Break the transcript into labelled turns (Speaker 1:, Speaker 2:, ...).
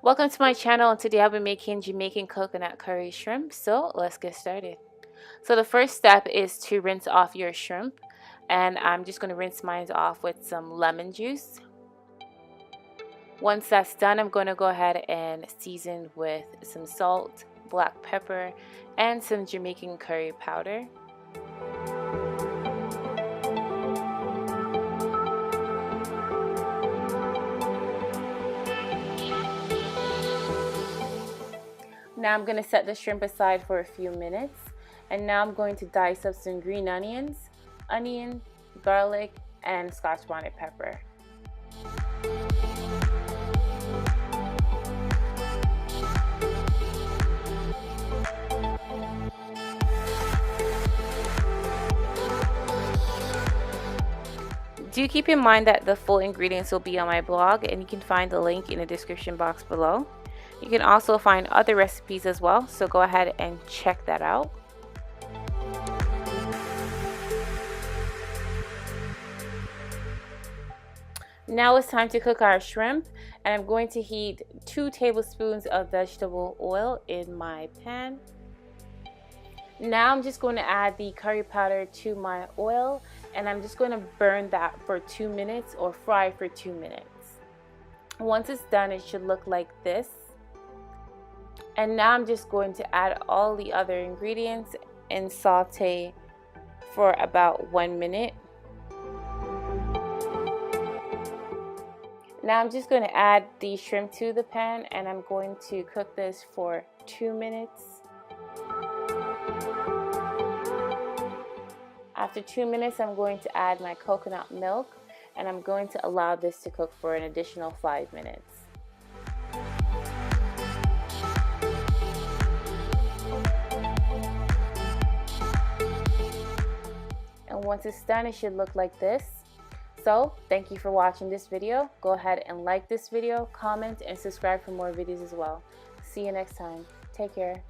Speaker 1: Welcome to my channel, and today I'll be making Jamaican coconut curry shrimp. So let's get started. So the first step is to rinse off your shrimp, and I'm just going to rinse mine off with some lemon juice. Once that's done, I'm going to go ahead and season with some salt, black pepper, and some Jamaican curry powder. Now I'm going to set the shrimp aside for a few minutes, and now I'm going to dice up some green onions, garlic, and scotch bonnet pepper. Do keep in mind that the full ingredients will be on my blog, and you can find the link in the description box below. You can also find other recipes as well, so go ahead and check that out. Now it's time to cook our shrimp, and I'm going to heat 2 tablespoons of vegetable oil in my pan. Now I'm just going to add the curry powder to my oil, and I'm just going to burn that for 2 minutes or fry for 2 minutes. Once it's done, it should look like this. And now I'm just going to add all the other ingredients and saute for about 1 minute. Now I'm just going to add the shrimp to the pan, and I'm going to cook this for 2 minutes. After 2 minutes, I'm going to add my coconut milk, and I'm going to allow this to cook for an additional 5 minutes. And once it's done, it should look like this. So, thank you for watching this video. Go ahead and like this video, comment, and subscribe for more videos as well. See you next time. Take care.